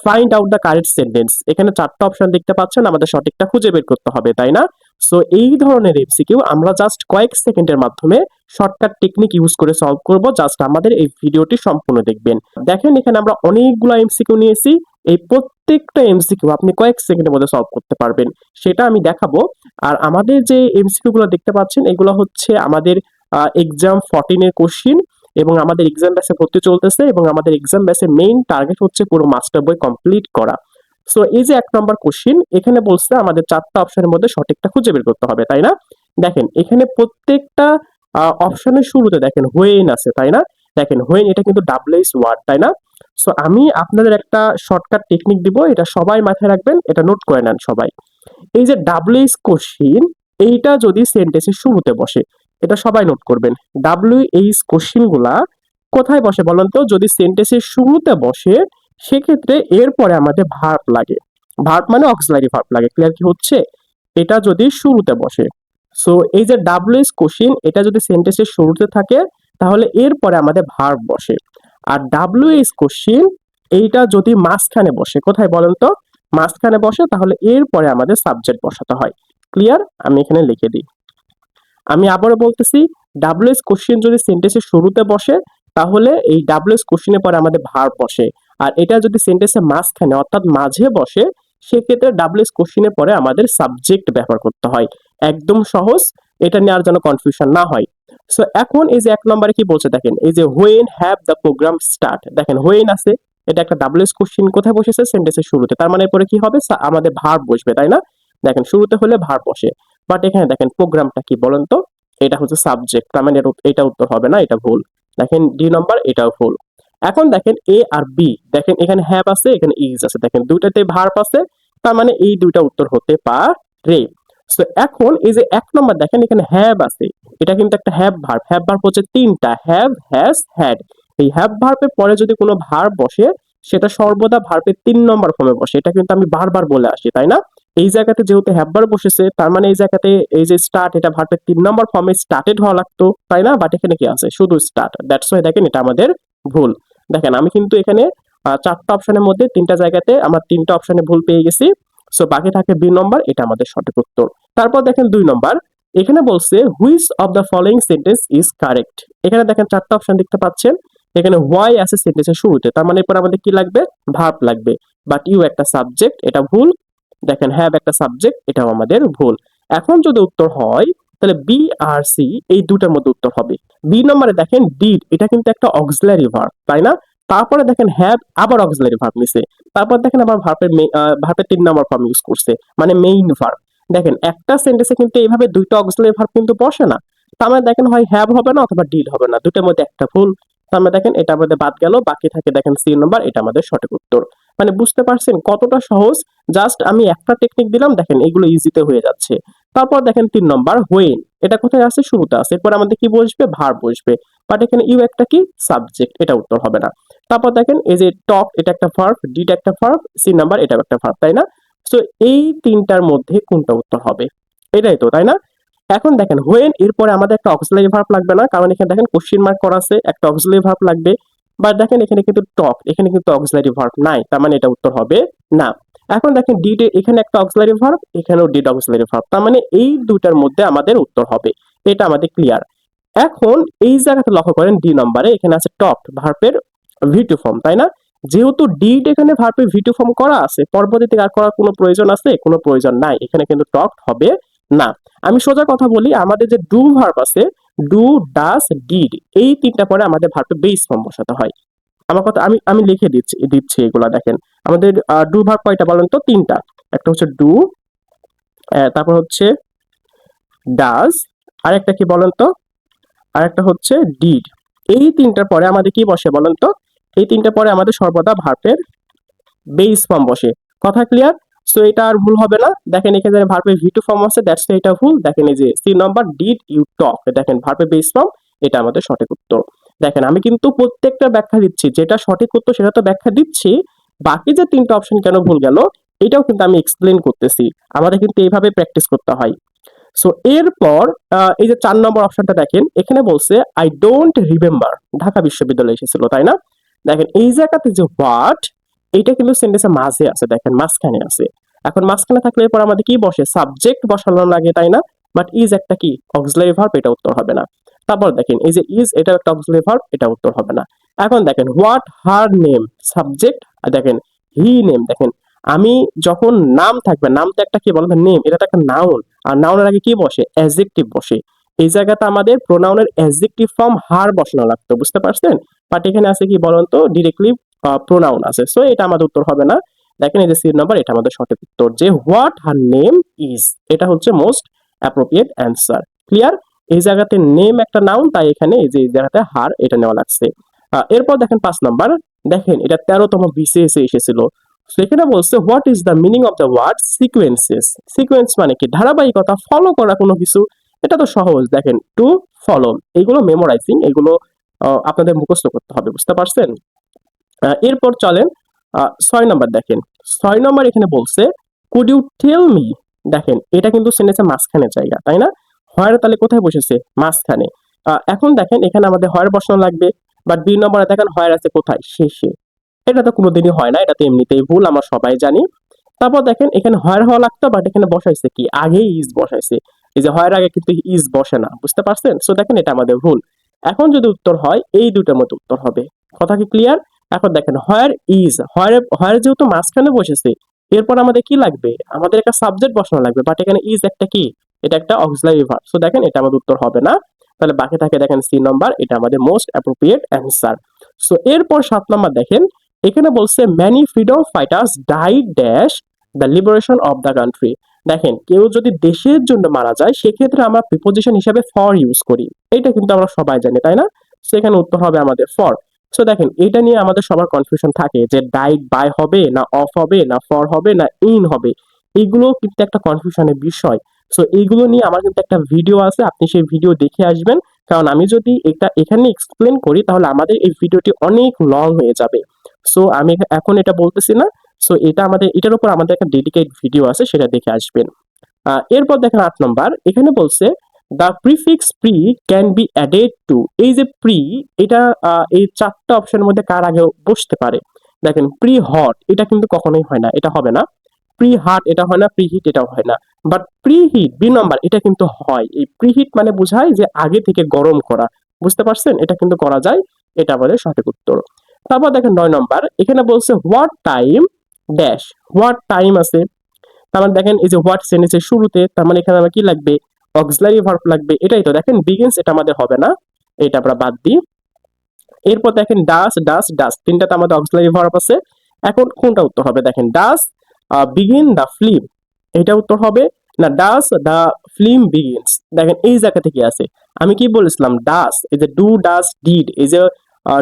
Find out the correct sentence, এখানে চারটা option দেখতে পাচ্ছেন, আমাদের সঠিকটা খুঁজে বের করতে হবে, তাই না? সো এই ধরনের এমসিকিউ আমরা জাস্ট কয়েক সেকেন্ডের মাধ্যমে শর্টকাট টেকনিক ইউজ করে সলভ করব। জাস্ট আমাদের এই ভিডিওটি সম্পূর্ণ দেখবেন। দেখেন এখানে আমরা অনেকগুলো এমসিকিউ নিয়েছি, এই প্রত্যেকটা এমসিকিউ আপনি কয়েক সেকেন্ডের মধ্যে সলভ করতে পারবেন, সেটা আমি দেখাবো। আর আমাদের যে এমসিকিউ গুলো দেখতে পাচ্ছেন এগুলো হচ্ছে আমাদের এক্সাম 14 এর কোশ্চিন, এবং আমাদের এক্সাম ব্যাচে ভর্তি চলতেছে, এবং আমাদের এক্সাম ব্যাচের মেইন টার্গেট হচ্ছে পুরো মাস্টার বই কমপ্লিট করা। সো এই যে 1 নম্বর কোশ্চিন, এখানে বলছে আমাদের চারটা অপশনের মধ্যে সঠিকটা খুঁজে বের করতে হবে, তাই না? দেখেন এখানে প্রত্যেকটা অপশনের শুরুতে দেখেন হোয়েন আছে, তাই না? দেখেন হোয়েন এটা কিন্তু ডাব্লিউএস ওয়ার্ড, তাই না? সো আমি আপনাদের একটা শর্টকাট টেকনিক দিব, এটা সবাই মাথায় রাখবেন, এটা নোট করে নেন সবাই। এই যে ডাব্লিউএস কোশ্চিন, এইটা যদি সেন্টেন্সের শুরুতে বসে, এটা সবাই নোট করবেন। ডাব্লিউএইচ কোশ্চিন গুলা কোথায় বসে বলেন তো? যদি সেন্টেন্সের শুরুতে বসে সেক্ষেত্রে এরপরে আমাদের ভার্ব লাগে, ভার্ব মানে অক্সিলারি ভার্ব লাগে। ক্লিয়ার কি হচ্ছে? এটা যদি শুরুতে বসে, সো এই যে ডাব্লিউএস কোশ্চিন এটা যদি সেন্টেন্সের শুরুতে থাকে তাহলে এরপরে আমাদের ভার্ব বসে। আর ডাব্লিউএইচ কোশ্চিন এইটা যদি মাঝখানে বসে, কোথায় বলেন তো? মাঝখানে বসে, তাহলে এরপরে আমাদের সাবজেক্ট বসাতে হয়। ক্লিয়ার? আমি এখানে লিখে দিই। আমি আবারও বলতেছি, ডাব্লিউএস কোশ্চেন যদি সেন্টেন্সের শুরুতে বসে তাহলে এই ডাব্লিউএস কোশ্চেনের পরে আমাদের ভার্ব বসে। আর এটা যদি সেন্টেন্সের মাঝখানে অর্থাৎ মাঝে বসে সেক্ষেত্রে ডাব্লিউএস কোশ্চেনের পরে আমাদের সাবজেক্ট ব্যবহার করতে হয়। একদম সহজ, এটা নিয়ে আর যেন কনফিউশন না হয়। সো এখন এই যে 1 নম্বরে কি বলছে দেখেন, এই যে when have the program start, দেখেন হোয়েন আছে, এটা একটা ডাব্লিউএস কোশ্চেন কোথায় বসেছে? সেন্টেন্সের শুরুতে, তার মানে পরে কি হবে? আমাদের ভার্ব বসবে, তাই না? দেখেন শুরুতে হলে ভার্ব বসে, বাট এখানে দেখেন প্রোগ্রামটা কি বলেন তো? এটা হচ্ছে সাবজেক্ট, তার মানে এটা উত্তর হবে না, এটা ভুল। দেখেন ডি নম্বর এটাও ভুল। এখন দেখেন এ আর বি, দেখেন এখানে হ্যাভ আছে, এখানে ইজ আছে, দেখেন দুইটাতে ভার্ব আছে, তার মানে এই দুইটা উত্তর হতে পারে। সো এখন এই যে 1 নম্বর দেখেন এখানে হ্যাভ আছে, এটা কিন্তু একটা হ্যাভ ভার্ব। হ্যাভ ভার্ব হচ্ছে তিনটা, হ্যাভ, হ্যাজ, হ্যাড। এই হ্যাভ ভার্বের পরে যদি কোনো ভার্ব বসে সেটা সর্বদা ভার্বের 3 নম্বর ফর্মে বসে, এটা কিন্তু আমি বারবার বলে আসি, তাই না? এই জায়গাতে যেহেতু হ্যাভ ভার্ব বসেছে তার মানে এই জায়গাতে এই যে স্টার্ট, এটা ভার্বের 3 নম্বর ফর্মে স্টার্টেড হওয়া লাগতো, তাই না? বাট এখানে কি আছে? শুধু স্টার্ট, দ্যাটস ওয়াই দেখেন এটা আমাদের ভুল। দেখেন আমি কিন্তু এখানে চারটা অপশনের মধ্যে তিনটা জায়গাতে আমার তিনটা অপশনে ভুল পেয়ে গেছি। সো বাকি থাকে 2 নম্বর, এটা আমাদের সঠিক উত্তর। তারপর দেখেন 2 নম্বর, এখানে বলছে which of the following sentence is correct. এখানে দেখেন চারটা অপশন দেখতে পাচ্ছেন, এখানে হোয়াই আছে সেন্টেন্সের শুরুতে, তার মানে এরপর আমাদের কি লাগবে? ভার্ব লাগবে। বাট ইউ একটা সাবজেক্ট, এটা ভুল। দেখেন হ্যাভ একটা সাবজেক্ট, এটাও আমাদের ভুল। এখন যদি উত্তর হয় তাহলে বি আর সি এই দুটার মধ্যে উত্তর হবে। বি নম্বরে দেখেন ডিড, এটা কিন্তু একটা অক্সিলারি ভার্ব, তাই না? তারপরে দেখেন হ্যাভ আবার অক্সিলারি ভার্ব নিছে, তারপর দেখেন আবার ভার্বের 3 নম্বর ফর্ম ইউজ করছে, মানে মেইন ভার্ব। দেখেন একটা সেন্টেন্সে কিন্তু এইভাবে দুইটা অক্সিলারি ভার্ব কিন্তু বসে না, তার মানে দেখেন হয় হ্যাভ হবে না অথবা ডিড হবে না, দুটোর মধ্যে একটা ভুল। তার মানে দেখেন এটা আমাদের বাদ গেল, বাকি থাকে দেখেন সি নম্বর, এটা আমাদের সঠিক উত্তর। মানে বুঝতে পারছেন কতটা সহজ? জাস্ট আমি একটা টেকনিক দিলাম, দেখেন এগুলো ইজিতে হয়ে যাচ্ছে। তারপর দেখেন 3 নম্বর হোয়েন, এটা কোথায় আছে? শুরুতে আছে, এরপর আমাদের কি বসবে? ভার্ব বসবে। বাট এখানে ইউ একটা কি সাবজেক্ট, এটা উত্তর হবে না। তারপর দেখেন এই যে টক, এটা একটা ভার্ব, ডিড একটা ভার্ব, সি নাম্বার এটাও একটা ভার্ব, তাই না? সো এই তিনটার মধ্যে কোনটা উত্তর হবে? এটাই তো, তাই না? এখন দেখেন হোয়েন এরপরে আমাদের একটা অক্সিলারি ভার্ব লাগবে না, কারণ এখানে দেখেন কোশ্চেন মার্ক করা আছে, একটা অক্সিলারি ভার্ব লাগবে। বাট দেখেন এখানে কিন্তু টক, এখানে কিন্তু অক্সিলারি ভার্ব নাই, তার মানে এটা উত্তর হবে না। এখন দেখেন ডিড, এখানে একটা অক্সিলারি ভার্ব, এখানেও ডিড অক্সিলারি ভার্ব, তার মানে এই দুইটার মধ্যে আমাদের উত্তর হবে। এটা আমাদের ক্লিয়ার। এখন এই জায়গাতে লক্ষ্য করেন ডি নম্বরে এখানে আছে টকড, ভার্বের ভি2 ফর্ম, তাই না? যেহেতু ডিড এখানে ভার্বের ভি2 ফর্ম করা আছে, পরবর্তীতে আর করার কোনো প্রয়োজন আছে? কোনো প্রয়োজন নাই, এখানে কিন্তু টকড হবে না। আমি সোজা কথা বলি, আমাদের যে ডু ভার্ব আছে, ডু, ডাস, ডিড, এই তিনটা পরে আমাদের ভার্বের বেস ফর্ম বসাতে হয়। আমার কথা আমি আমি লিখে দিচ্ছি দিচ্ছি এগুলা দেখেন। আমাদের ডু ভার্ব কয়টা বলেন তো? তিনটা। একটা হচ্ছে ডু, তারপর হচ্ছে ডাজ, আর একটা কি বলেন তো? আর একটা হচ্ছে ডিড। এই তিনটার পরে আমাদের কি বসে বলেন তো? এই তিনটা পরে আমাদের সর্বদা ভার্বের বেস ফর্ম বসে। কথা ক্লিয়ার? সো এটা আর ভুল হবে না। দেখেন এখানে ভার্বের ভি2 ফর্ম আছে, দ্যাটস এটা ভুল। দেখেন এই যে C number did you talk, দেখেন ভার্বের বেস ফর্ম, এটা আমাদের সঠিক উত্তর। দেখেন আমি কিন্তু প্রত্যেকটা ব্যাখ্যা দিচ্ছি, যেটা সঠিক উত্তর সেটা তো ব্যাখ্যা দিচ্ছি, বাকি যে তিনটা অপশন কেন ভুল গেল এটাও কিন্তু আমি এক্সপ্লেন করতেছি। আমাদের কিন্তু এইভাবে প্র্যাকটিস করতে হয়। সো এরপর এই যে 4 নম্বর অপশনটা দেখেন, এখানে বলছে আই ডোন্ট রিমেম্বার, ঢাকা বিশ্ববিদ্যালয়ে এসেছিল, তাই না? দেখেন এই জায়গাতে যে হোয়াট, এইটা কিন্তু সেন্টেন্সের মাঝে আছে, দেখেন মাঝখানে আছে। এখন মাঝখানে থাকলে এরপর আমাদের কি বসে, সাবজেক্ট বসানো লাগে, তাই না? বাট ইজ একটা কি অক্সিলারি ভার্ব, এটা উত্তর হবে না। তারপর দেখেন এই যে ইজ, এটা একটা অক্সিলারি ভার্ব, এটা উত্তর হবে না। এখন দেখেন হোয়াট হার নেম, সাবজেক্ট। আর দেখেন হি নেম, দেখেন আমি যখন নাম থাকবে, নাম তো একটা কি বলতো নেম, এটা তো একটা নাউন। আর নাউনের আগে কি বসে, অ্যাডজেক্টিভ বসে। এই জায়গাতে আমাদের প্রোনাউনের অ্যাডজেক্টিভ ফর্ম হার বসানো লাগতো, বুঝতে পারছেন? বাট এখানে আছে কি বলুন তো, ডিরেক্টলি প্রোনাউন আছে, সো এটা আমাদের উত্তর হবে না। দেখেন এই যে সি নাম্বার, এটা আমাদের সঠিক উত্তর, যে হোয়াট হার নেম ইজ, এটা হচ্ছে মোস্ট অ্যাপ্রোপ্রিয়েট অ্যান্সার। ক্লিয়ার? এই জায়গাতে নেম একটা নাউন, তাই এখানে এই যে এই জায়গাতে হার এটা নেওয়া লাগছে। এরপর দেখেন 5 নাম্বার, দেখেন এটা 13তম বিসিএস এ এসেছিল। So এখানে বলছে what is the meaning of the word sequences. Sequence মানে কি, ধারাবাহিকতা, ফলো করা কোনো কিছু। এটা তো সহজ, দেখেন টু ফলো, এইগুলো মেমোরাইজিং, এগুলো আপনাদের মুখস্থ করতে হবে, বুঝতে পারছেন? এরপর চলেন 6 নাম্বার, দেখেন 6 নাম্বার এখানে বলছে কুড ইউ টেল মি। দেখেন এটা কিন্তু সেন্টেন্সের মাঝখানে জায়গা, তাই না? হয় তাহলে কোথায় বসেছে, মাঝখানে। এখন দেখেন এখানে আমাদের হয় বসানো লাগবে, বাট 2 নম্বরে দেখেন হয় আছে কোথায়, শেষে। এটা তো কোনোদিনই হয় না, এটা তো এমনিতেই ভুল, আমরা সবাই জানি। তারপর দেখেন এখানে হয় হওয়া লাগতো, বাট এখানে বসাইছে কি, আগেই ইজ বসাইছে। এই যে হয়ের আগে কিন্তু ইজ বসে না, বুঝতে পারছেন? সো দেখেন এটা আমাদের ভুল। এখন যদি উত্তর হয়, এই দুটোর মধ্যে উত্তর হবে। কথা কি ক্লিয়ার? এখন দেখেন হোয়ার ইজ, হোয়ার যেহেতু মাঝখানে বসেছে, এরপর আমাদের কি লাগবে, আমাদের একটা সাবজেক্ট বসানো লাগবে, বাট এখানে ইজ একটা কি, এটা একটা অক্সিলারি ভার্ব। সো দেখেন এটা আমাদের উত্তর হবে না। তাহলে বাকি থাকে দেখেন সি নাম্বার, এটা আমাদের মোস্ট অ্যাপ্রোপ্রিয়েট অ্যান্সার। সো এরপর 7 নাম্বার দেখেন, এখানে বলছে many freedom fighters died dash the liberation of the country. দেখেন কেউ যদি দেশের জন্য মারা যায়, সেক্ষেত্রে আমরা প্রিপোজিশন হিসাবে ফর ইউজ করি, এটা কিন্তু আমরা সবাই জানি, তাই না? সেখানে উত্তর হবে আমাদের ফর। সো দেখেন এটা নিয়ে আমাদের সবার কনফিউশন থাকে যে ডাইড বাই হবে না অফ হবে না ফর হবে না ইন হবে, এইগুলো কিন্তু একটা কনফিউশনের বিষয়। সো এইগুলো নিয়ে আমার কিন্তু একটা ভিডিও আছে, আপনি সেই ভিডিও দেখে আসবেন। কারণ আমি যদি এটা এখানে এক্সপ্লেন করি, তাহলে আমাদের এই ভিডিওটি অনেক লং হয়ে যাবে। সো আমি এখন এটা বলতেছি না। সো এটা আমাদের, এটার উপর আমাদের একটা ডেডিকেট ভিডিও আছে, সেটা দেখে আসবেন। এরপর দেখেন 8 নম্বর, এখানে বলছে the prefix pre can be added to. এই যে প্রি, এটা এই 4টা অপশনের মধ্যে কার আগে বসতে পারে? দেখেন প্রি হট, এটা কিন্তু কখনোই হয় না, এটা হবে না। প্রি হাট, এটা হয় না। প্রি হিট, এটাও হয় না। But pre hit, B number, এটা কিন্তু হয়। এই প্রি হিট মানে বোঝায় যে আগে থেকে গরম করা, বুঝতে পারছেন? এটা কিন্তু করা যায়, এটা আমাদের সঠিক উত্তর। তারপর দেখেন 9 নম্বর, এখানে বলছে what time dash, what time আছে। তার মানে দেখেন এই যে হোয়াট সেন্টেন্সের শুরুতে, তার মানে এখানে আমার কি লাগবে, অক্সিলারি ভার্ব লাগবে। এটাই তো দেখেন বিগিনস, এটা আমাদের হবে না, এটা আমরা বাদ দিই। এরপর দেখেন ডাস ডাস ডাস, তিনটাতে আমাদের অক্সিলারি ভার্ব আছে। এখন কোনটা উত্তর হবে, দেখেন ডাস বিগিন দ্য ফিল্ম, এটা উত্তর হবে না। ডাস দ্য ফিল্ম বিগিনস, দেখেন এই জায়গা থেকে আছে। আমি কি বলেছিলাম, ডাস, এই যে ডু ডাস ডিড, এই যে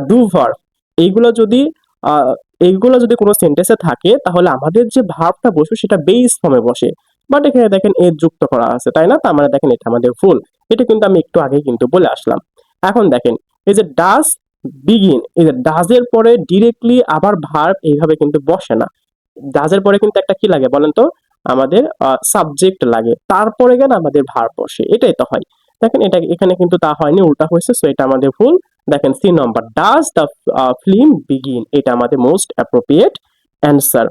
ডু ভার্ব, এইগুলো যদি আহ, এইগুলো যদি কোনো সেন্টেন্সে থাকে, তাহলে আমাদের যে ভার্বটা বসবে সেটা বেস ফর্মে বসে। বাট এখানে দেখেন এ যুক্ত করা আছে, তাই না? তার মানে দেখেন এটা আমাদের ভুল। এটা কিন্তু আমি একটু আগে কিন্তু বলে আসলাম। এখন দেখেন এই যে ডাস বিগিন, এই যে ডাজের পরে ডিরেক্টলি আবার ভার্ব এইভাবে কিন্তু বসে না। ডাজের পরে কিন্তু একটা কি লাগে বলেন তো, আমাদের সাবজেক্ট লাগে, তারপরে কেন আমাদের ভার্ব বসে, এটাই তো হয়। দেখেন এটা এখানে কিন্তু তা হয়নি, উল্টা হয়েছে। সো এটা আমাদের ভুল। দেখেন C number, does the film begin, এটা আমাদের মোস্ট অ্যাপ্রোপ্রিয়েট অ্যান্সার।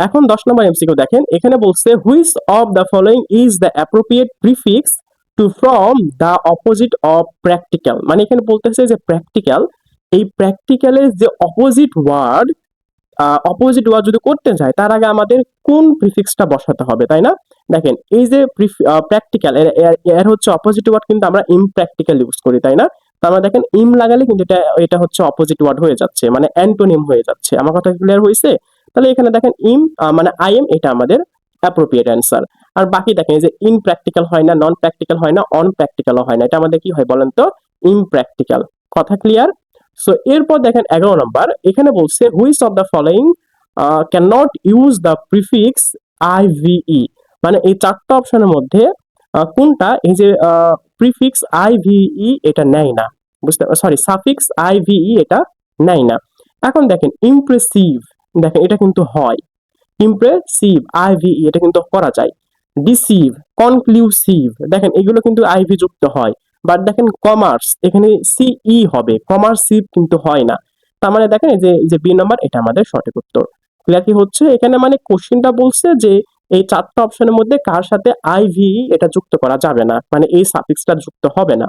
এখন 10 নম্বর এমসিকিউ দেখেন, এখানে বলছে which of the following is the appropriate prefix two from the opposite of practical. মানে এখানে বলতেছে যে প্র্যাকটিক্যাল, এই প্র্যাকটিক্যালের যে অপোজিট ওয়ার্ড যদি করতে চাই, তার আগে আমাদের কোন প্রিফিক্সটা বসাতে হবে, তাই না? দেখেন এই যে প্র্যাকটিক্যাল, এর হচ্ছে অপোজিট ওয়ার্ড কিন্তু আমরা ইমপ্র্যাকটিক্যাল ইউজ করি, তাই না? তার মানে দেখেন ইম লাগালে কিন্তু এটা এটা হচ্ছে অপোজিট ওয়ার্ড হয়ে যাচ্ছে, মানে অ্যান্টোনিম হয়ে যাচ্ছে। আমার কথা ক্লিয়ার হয়েছে? তাহলে এখানে দেখেন ইম মানে আই এম, এটা আমাদের অ্যাপ্রোপ্রিয়েট অ্যান্সার। আর বাকি দেখেন এই যে ইনপ্র্যাকটিক্যাল হয় না, নন প্র্যাকটিক্যাল হয় না, অন প্র্যাকটিক্যালও হয় না, এটা আমাদের কি হয় বলেন তো, ইমপ্র্যাকটিক্যাল। কথা ক্লিয়ার? সো এরপর দেখেন 11 নম্বর, এখানে বলছে which of the following can not use the prefix IVE. মানে এই 4টা অপশনের মধ্যে কোনটা এই যে প্রিফিক্স আইভিই এটা নেয় না, বুঝতে, সরি, সাফিক্স আইভিই এটা নেয় না। এখন দেখেন ইমপ্রেসিভ, দেখেন এটা কিন্তু হয়। ইমপ্রেসিভ আইভিই, এটা কিন্তু করা যায়। ডিসিভ, কনক্লুসিভ, দেখেন এগুলো কিন্তু আইভি যুক্ত হয়। বাট দেখেন কমার্স, এখানে সিই হবে, কমার্সিভ কিন্তু হয় না। তার মানে দেখেন এই যে বি নাম্বার, এটা আমাদের সঠিক উত্তর। ক্লিয়ার কি হচ্ছে? এখানে মানে কোশ্চেনটা বলছে যে এই ৪ টা অপশনের মধ্যে কার সাথে আইভি এটা যুক্ত করা যাবে না। মানে এই সাফিক্সটা যুক্ত হবে না।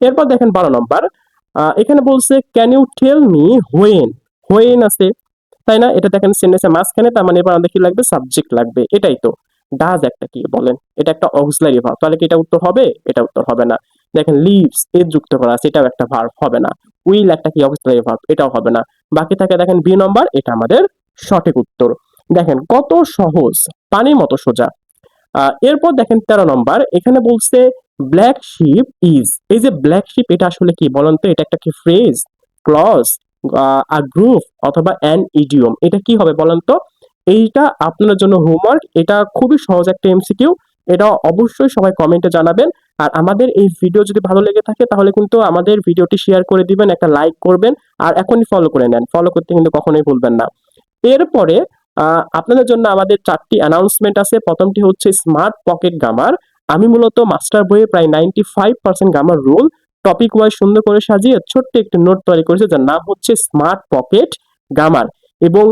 এরপর দেখেন ১২ নম্বর। এখানে বলছে can you tell me when? When আছে, তাই না? এটা দেখেন সেন্টেন্সের মাঝখানে, তার মানে এবার আমাদের কি লাগবে? সাবজেক্ট লাগবে। এটাই তো। ডাজ একটা কি বলেন? এটা একটা অক্সিলারি ভার্ব। তাহলে কি এটা উত্তর হবে? এটা উত্তর হবে না। দেখেন লিভস এর যুক্ত করা আছে, এটাও একটা ভার্ব, হবে না। উইল একটা কি অক্সিলারি ভার্ব, এটাও হবে না। বাকি থাকে দেখেন বি নম্বর, এটা আমাদের সঠিক উত্তর। দেখেন কত সহজ, পানির মতো সোজা। এরপর দেখেন ১৩ নম্বর, এখানে বলছে ব্ল্যাক শিপ ইজ। এই যে ব্ল্যাক শিপ এটা আসলে কি বলেন তো? এটা একটা কি ফ্রেজ, ক্লজ, আ গ্রুপ অথবা অ্যান ইডিয়ম? এটা কি হবে বলেন তো? এইটা আপনার জন্য হোমওয়ার্ক। এটা খুবই সহজ একটা এমসিকিউ। এটা অবশ্যই সবাই কমেন্টে জানাবেন। আর আমাদের এই ভিডিও যদি ভালো লেগে থাকে তাহলে কিন্তু আমাদের ভিডিওটি শেয়ার করে দিবেন, একটা লাইক করবেন আর এখনই ফলো করে নেন। ফলো করতে কিন্তু কখনোই ভুলবেন না। এরপরে আপনাদের জন্য আমাদের ৪ টি অ্যানাউন্সমেন্ট আছে। ১ম টি হচ্ছে স্মার্ট পকেট গ্রামার। আমি মূলত মাস্টার বইয়ে প্রায় 95% গ্রামার রুল টপিক ওয়াইজ সুন্দর করে সাজিয়ে ছোট্ট একটি নোট তৈরি করেছি, যার নাম হচ্ছে স্মার্ট পকেট গ্রামার। এবং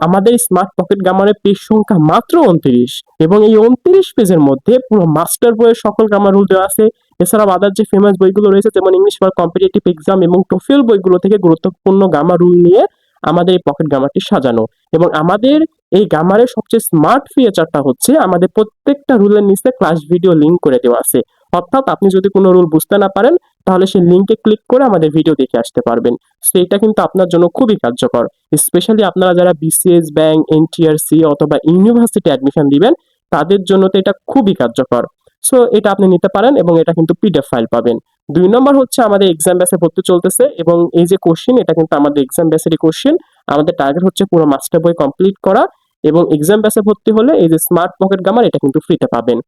আমাদের স্মার্ট পকেট গ্রামারের পেজ সংখ্যা মাত্র ২৯, এবং এই ২৯ পেজের মধ্যে পুরো মাস্টার বইয়ের সকল গ্রামার রুল দেওয়া আছে। এছাড়াও আদার যে ফেমাস বইগুলো রয়েছে যেমন ইংলিশ ফর কম্পিটিটিভ এক্সাম এবং টোফেল বইগুলো থেকে গুরুত্বপূর্ণ গ্রামার রুল নিয়ে আমাদের এই পকেট গ্রামারটি সাজানো। এবং আমাদের এই গ্রামারের সবচেয়ে স্মার্ট ফিচারটা হচ্ছে আমাদের প্রত্যেকটা রুলের নিচে ক্লাস ভিডিও লিংক করে দেওয়া আছে। অর্থাৎ আপনি যদি কোনো রুল বুঝতে না পারেন তাহলে সেই লিংকে ক্লিক করে আমাদের ভিডিও দেখে আসতে পারবেন। সো এটা কিন্তু আপনার জন্য খুবই কার্যকর। স্পেশালি আপনারা যারা বিসিএস, ব্যাংক, এনটিআরসি অথবা ইউনিভার্সিটি অ্যাডমিশন দিবেন তাদের জন্য তো এটা খুবই কার্যকর। সো এটা আপনি নিতে পারেন এবং এটা কিন্তু পিডিএফ ফাইল পাবেন। ২ নম্বর হচ্ছে আমাদের এক্সাম ব্যাচে ভর্তি চলতেছে এবং এই যে কোশ্চেন এটা কিন্তু আমাদের এক্সাম ব্যাচেরই কোশ্চেন। আমাদের টার্গেট হচ্ছে পুরো মাস্টার বই কমপ্লিট করা এবং এক্সাম ব্যাচে ভর্তি হলে এই যে স্মার্ট পকেট গ্রামার এটা কিন্তু ফ্রিতে পাবেন।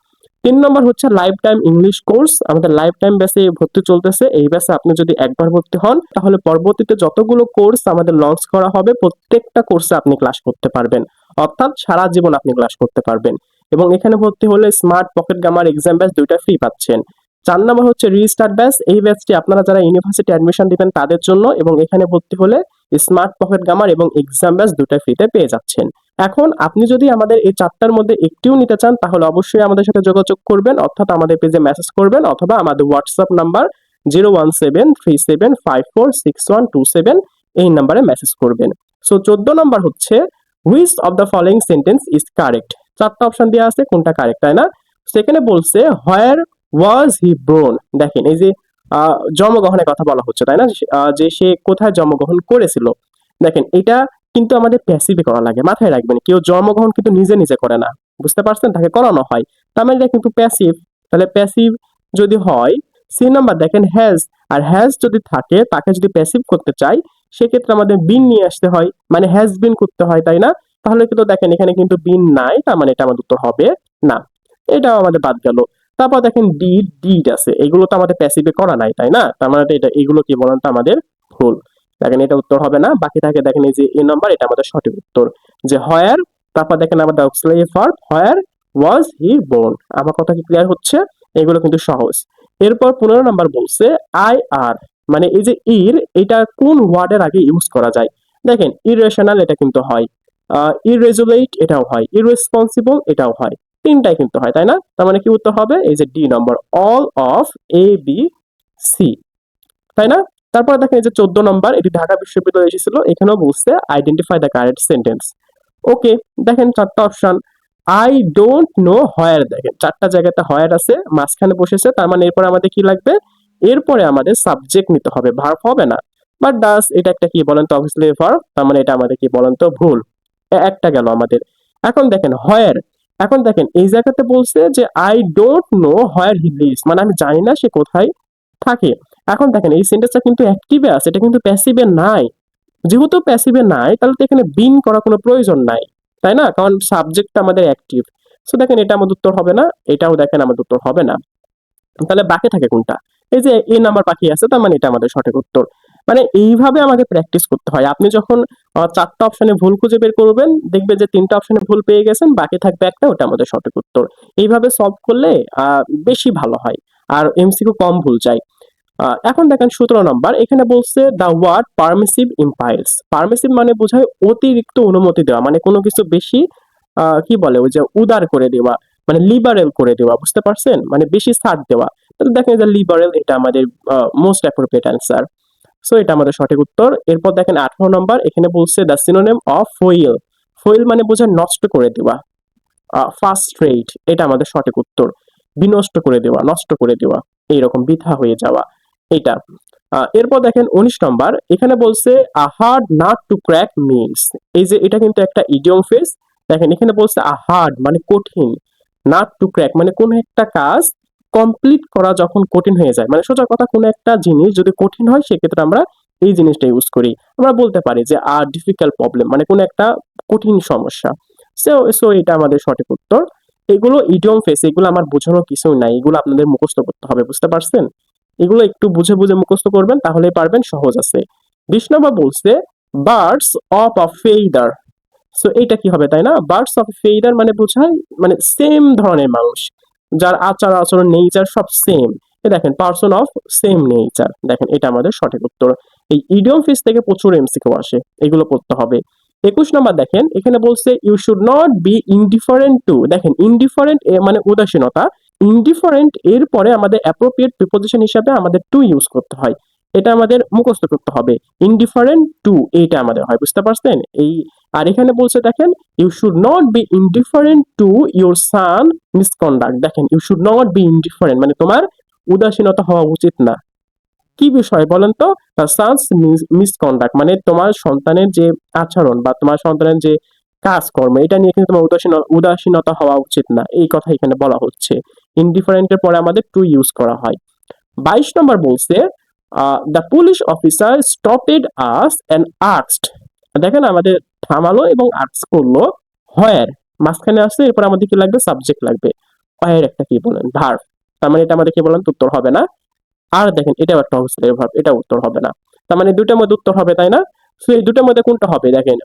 ৩ নম্বর হচ্ছে লাইফ টাইম ইংলিশ কোর্স। আমাদের লাইফ টাইম ব্যাচে ভর্তি চলতেছে। এই ব্যাচে আপনি যদি একবার ভর্তি হন তাহলে পরবর্তীতে যতগুলো কোর্স আমাদের লঞ্চ করা হবে প্রত্যেকটা কোর্সে আপনি ক্লাস করতে পারবেন। অর্থাৎ সারা জীবন আপনি ক্লাস করতে পারবেন। এবং এখানে ভর্তি হলে smart pocket grammar exam batch ২ টা ফ্রি পাচ্ছেন। ৪ নম্বর হচ্ছে রিস্টার্ট ব্যাচ। এই ব্যাচটি আপনারা যারা ইউনিভার্সিটি অ্যাডমিশন দিবেন তাদের জন্য, এবং এখানে ভর্তি হলে স্মার্ট পকেট গ্রামার এবং এক্সাম ব্যাচ ২ টাই ফ্রিতে পেয়ে যাচ্ছেন। এখন আপনি যদি আমাদের এই ৪ টার মধ্যে একটিও নিতে চান তাহলে অবশ্যই আমাদের সাথে যোগাযোগ করবেন, অর্থাৎ আমাদের পেজে মেসেজ করবেন অথবা আমাদের হোয়াটসঅ্যাপ নাম্বার 01737546127 এই নাম্বারে মেসেজ করবেন। সো ১৪ নম্বর হচ্ছে which of the following sentence is correct. ৪ টা অপশন দেওয়া আছে, কোনটা কারেক্ট, তাই না? সেখানে বলছে হোয়ার ওয়াজ হি বোর্ন। দেখেন এই যে জন্মগ্রহণের কথা বলা হচ্ছে, তাই না? যে সে কোথায় জন্মগ্রহণ করেছিল। দেখেন এটা কিন্তু আমাদের প্যাসিভে করা লাগে, মাথায় রাখবেন। কেউ জন্মগ্রহণ কিন্তু নিজে নিজে করে না, বুঝতে পারছেন? তাকে করানো হয়। তার মানে এটা কিন্তু প্যাসিভ। তাহলে প্যাসিভ যদি হয়, সি নাম্বার দেখেন হ্যাজ। আর হ্যাজ যদি থাকে, তাকে যদি প্যাসিভ করতে চাই সেক্ষেত্রে আমাদের বিন নিয়ে আসতে হয়, মানে হ্যাজ বিন করতে হয়, তাই না? তাহলে কিন্তু দেখেন এখানে কিন্তু বিন নাই, তার মানে এটা আমাদের উত্তর হবে না। এটাও আমাদের বাদ গেল। তারপর দেখেন ডিড, ডিড আছে, এগুলো তো আমাদের প্যাসিভে করা নাই, তাই না? তার মানে এটা এগুলো কি বলেন তো আমাদের ভুল। দেখেন এটা উত্তর হবে না। বাকি থাকে দেখেন এই যে এ নাম্বার, এটা আমাদের সঠিক উত্তর। যে হোয়ার, তারপর দেখেন আমাদের অক্সিলারি ভার্ব হোয়ার ওয়াজ হি বোর্ন। আমার কথা কি ক্লিয়ার হচ্ছে? এগুলো কিন্তু সহজ। এরপর ১৫ নাম্বার বলছে আই আর, মানে এই যে ইর, এটা কোন ওয়ার্ডের আগে ইউজ করা যায়? দেখেন ইরেশনাল এটা কিন্তু হয়, ইররেজুলেট এটাও হয়, ইররেসপন্সিবল এটাও হয়, তিনটাই কিন্তু হয়, তাই না? তার মানে কি উত্তর হবে? এই যে D number, all of A B C, তাই না? তারপরে দেখেন এই যে ১৪ নম্বর, এটি ঢাকা বিশ্ববিদ্যালয়ে এসেছিল। এখানেও বলছে আইডেন্টিফাই দ্য কারেক্ট সেন্টেন্স। ওকে, দেখেন ৪ টা option. I don't know where, দেখেন ৪ টা জায়গাতে হোয়ার আছে, মাঝখানে বসেছে, তার মানে এরপরে আমাদের কি লাগবে? এরপরে আমাদের সাবজেক্ট নিতে হবে, ভার্ব হবে না। বাট ডাস এটা একটা কি বলেন তো? অবভিয়াসলি ভার্ব, তার মানে এটা আমাদের কি বলেন তো? ভুল। একটা গেল আমাদের। এখন দেখেন হোয়ার, এখন দেখেন এই জায়গাতে বলছে যে I don't know where he lives, মানে আমি জানি না সে কোথায় থাকে। এখন দেখেন এই সেন্টেন্সটা কিন্তু অ্যাক্টিভে আছে, এটা কিন্তু প্যাসিভে নাই। যেহেতু প্যাসিভে নাই তাহলে তো এখানে বিন করার কোনো প্রয়োজন নাই, তাই না? কারণ সাবজেক্টটা আমাদের অ্যাক্টিভ। সো দেখেন এটা আমাদের উত্তর হবে না, এটাও দেখেন আমাদের উত্তর হবে না। তাহলে বাকি থাকে কোনটা? এই যে এ নাম্বার বাকি আছে, তার মানে এটা আমাদের সঠিক উত্তর। মানে এইভাবে আমাকে প্র্যাকটিস করতে হয়। আপনি যখন ৪ টা অপশনে ভুল খুঁজে বের করবেন, দেখবেন যে ৩ টা অপশনে ভুল পেয়ে গেছেন, বাকি থাকবে একটা, ওটা আমাদের সঠিক উত্তর। এইভাবে সলভ করলে বেশি ভালো হয় আর এমসিকিউ কম ভুল যায়। এখন দেখেন 17 নম্বর, এখানে বলছে দ্য ওয়ার্ড পারমিসিভ ইম্পাইলস। পারমিসিভ মানে বোঝায় অতিরিক্ত অনুমতি দেওয়া, মানে কোনো কিছু বেশি কি বলে ওই যে উদার করে দেওয়া, মানে লিবারেল করে দেওয়া, বুঝতে পারছেন, মানে বেশি ছাড় দেওয়া। তাহলে দেখেন যে লিবারেল এটা আমাদের মোস্ট অ্যাপ্রোপ্রিয়েট অ্যান্সার। সো এটা আমাদের সঠিক উত্তর। এরপর দেখেন 18 নম্বর, এখানে বলছে the synonym of foil. Foil মানে বোঝায় নষ্ট করে দেওয়া। ফার্স্ট্রেট এটা আমাদের সঠিক উত্তর। বিনষ্ট করে দেওয়া, নষ্ট করে দেওয়া, এইরকম বৃথা হয়ে যাওয়া এটা। এরপর দেখেন 19 নম্বর, এখানে বলছে a hard nut to crack means. এই যে এটা কিন্তু একটা ইডিয়ম ফ্রেজ। দেখেন এখানে বলছে আ হার্ড মানে কঠিন, নাট টু ক্র্যাক মানে কোন একটা কাজ কমপ্লিট করা যখন কঠিন হয়ে যায়, মানে সোজা কথা কোনো একটা জিনিস যদি কঠিন হয় সেক্ষেত্রে আমরা এই জিনিসটা ইউজ করি। আমরা বলতে পারি যে আর ডিফিকাল্ট প্রবলেম মানে কোনো একটা কঠিন সমস্যা। সো এটা আমাদের সঠিক উত্তর। এগুলো ইডিয়ম ফ্রেজ, এগুলো আমার বোঝানোর কিছু নাই, এগুলো আপনাদের মুখস্থ করতে হবে, বুঝতে পারছেন। এগুলো একটু বুঝে বুঝে মুখস্থ করবেন, তাহলেই পারবেন, সহজ আছে। 20 নম্বর বলছে বার্ডস অফ আ ফেইদার। সো এইটা কি হবে তাই না, বার্ডস অফ ফেইদার মানে বোঝায় মানে সেম ধরনের মানুষ, যার আচার আচরণ নেচার সব সেম। দেখেন পার্সন অফ সেম নেচার, দেখেন এটা আমাদের সঠিক উত্তর। এই ইডিয়ম ফ্রেজ থেকে প্রচুর এমসিকিউ আসে, এগুলো পড়তে হবে। 21 নম্বর দেখেন এখানে বলছে you should not be indifferent to. দেখেন ইনডিফারেন্ট মানে উদাসীনতা, ইনডিফারেন্ট এর পরে আমাদের অ্যাপ্রোপ্রিয়েট প্রিপোজিশন হিসাবে আমাদের টু ইউজ করতে হয়। এটা আমাদের মুখস্থ করতে হবে। ইনডিফারেন্ট টু এইটা আমাদের হয়, বুঝতে পারছেন। এই আর এখানে বলছে দেখেন you should not be indifferent to your son misconduct. দেখেন you should not be indifferent মানে তোমার উদাসীনতা হওয়া উচিত না। কি বিষয় বলেন তো, সানস মিসকন্ডাক্ট মানে তোমার সন্তানের যে আচরণ বা তোমার সন্তানের যে কাজকর্ম এটা নিয়ে কিন্তু তোমার উদাসীনতা হওয়া উচিত না, এই কথা এখানে বলা হচ্ছে। ইনডিফারেন্টের পরে আমাদের টু ইউজ করা হয়। 22 নম্বর বলছে the police officer stopped us and asked. দেখেন আমাদের থামালো এবং আস্ক করলো, হোয়ার মাঝখানে আসছে, এরপর আমাদের কি লাগবে, সাবজেক্ট লাগবে। হোয়ার একটা কি বলেন, ভার্ব, তার মানে এটা আমাদের কি বলেন উত্তর হবে না। আর দেখেন এটা একটা অক্সিলারি ভার্ব, এটা উত্তর হবে না। তার মানে দুটার মধ্যে উত্তর হবে তাই না। সো এই দুটার মধ্যে কোনটা হবে, দেখেন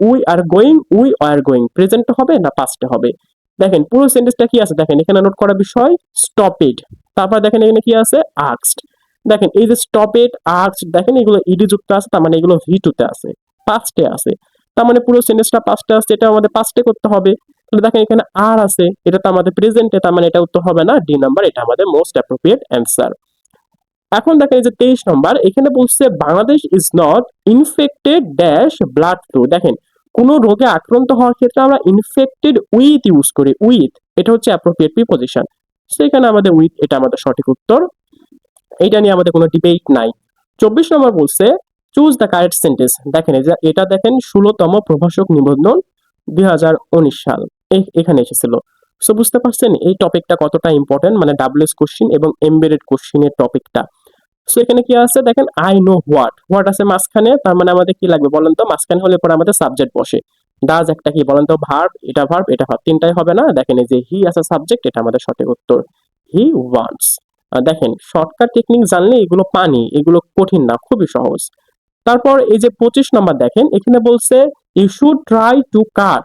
উই আর গোয়িং প্রেজেন্ট হবে না পাস্টে হবে। দেখেন পুরো সেন্টেন্সটা কি আছে, দেখেন এখানে নোট করা বিষয় স্টপেড, তারপর দেখেন এখানে কি আছে আস্কড। দেখেন এই যে স্টপেড আস্কড, দেখেন এগুলো ইডি যুক্ত আছে, তার মানে এগুলো ভি টু তে আছে, পাস্টে আছে। তার মানে পুরো সেন্টেন্সটা পাস্টে আছে, এটা আমাদের পাস্টে করতে হবে। তাহলে দেখেন এখানে আর আছে, এটা তো আমাদের প্রেজেন্টে, তার মানে এটা উত্তর হবে না, ডি নাম্বার এটা আমাদের মোস্ট অ্যাপ্রোপ্রিয়েট অ্যান্সার। এখন দেখেন এই যে 23 নম্বর, এখানে বলছে Bangladesh is not infected dash blood flu. দেখেন কোন রোগে আক্রান্ত হওয়ার ক্ষেত্রে আমরা ইনফেক্টেড উইথ ইউজ করি, উইথ এটা হচ্ছে অ্যাপ্রোপ্রিয়েট প্রিপোজিশন। সেখানে আমাদের উইথ এটা আমাদের সঠিক উত্তর, এইটা নিয়ে আমাদের কোনো ডিবেট নাই। 24 নম্বর বলছে চুজ দ্য কারেক্ট সেন্টেন্স। দেখেন এই যে এটা দেখেন 16তম প্রভাষক নিবন্ধন 2019 সাল এখানে এসেছিল। সো বুঝতে পারছেন এই টপিকটা কতটা ইম্পর্টেন্ট, মানে ডাব্লিউএস কোশ্চিন এবং এমবেডেড কোশ্চিনের টপিকটা। সো এখানে কি আছে দেখেন আই নো হোয়াট, হোয়াট আছে মাঝখানে, তার মানে আমাদের কি লাগবে বলেন তো, মাঝখানে হলে পরে আমাদের সাবজেক্ট বসে। ডাজ একটা কি বলেন তো, ভার্ব, এটা ভার্ব এটা ভার্ব, তিনটাই হবে না। দেখেন এই যে হি আছে সাবজেক্ট, এটা আমাদের সঠিক উত্তর, হি ওয়ান্টস। দেখেন শর্টকাট টেকনিক জানলে এগুলো পানি, এগুলো কঠিন না, খুবই সহজ। তারপর এই যে 25 নম্বর দেখেন এখানে বলছে you should try to cut,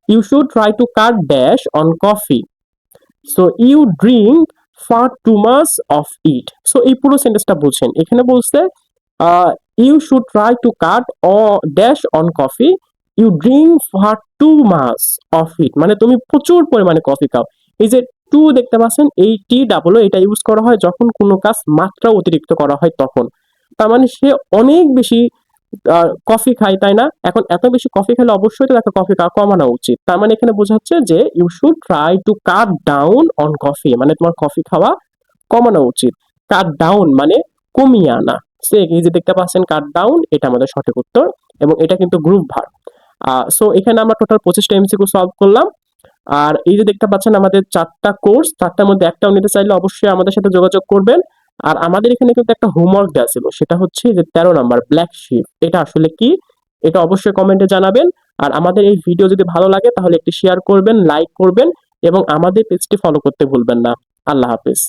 you should try to cut dash on coffee, so you drink far too much of it. So এই পুরো সেন্টেন্সটা বলছেন, এখানে বলছে you should try to cut dash on coffee, you drink far too much of it মানে তুমি প্রচুর পরিমাণে কফি খাও। এই যে টু দেখতে পাচ্ছেন, এই টি ডাবল এটা ইউজ করা হয় যখন কোনো কাজ মাত্রা অতিরিক্ত করা হয় তখন। তার মানে সে অনেক বেশি কফি খায় তাই না, এখন এত বেশি কফি খেলে অবশ্যই তো তাকে কফি খাওয়া কমানো উচিত। তার মানে এখানে বোঝাচ্ছে যে you should try to cut down on coffee মানে তোমার কফি খাওয়া কমানো উচিত। কাট ডাউন মানে কমিয়ে আনা। সে এই যে দেখতে পাচ্ছেন কাট ডাউন এটা আমাদের সঠিক উত্তর, এবং এটা কিন্তু গ্রুপ ভার্ব। সো এখানে আমরা টোটাল 25টা এমসিকিউ সলভ করলাম। আর এই যে দেখতে পাচ্ছেন আমাদের 4টা কোর্স, 4টার মধ্যে একটাও নিতে চাইলে অবশ্যই আমাদের সাথে যোগাযোগ করবেন। আর আমাদের এখানে কিন্তু একটা হোমওয়ার্ক দেওয়া ছিল, সেটা হচ্ছে যে 13 নম্বর ব্ল্যাক শিপ, এটা আসলে কি, এটা অবশ্যই কমেন্টে জানাবেন। আর আমাদের এই ভিডিও যদি ভালো লাগে তাহলে একটি শেয়ার করবেন, লাইক করবেন এবং আমাদের পেজটি ফলো করতে ভুলবেন না। আল্লাহ হাফেজ।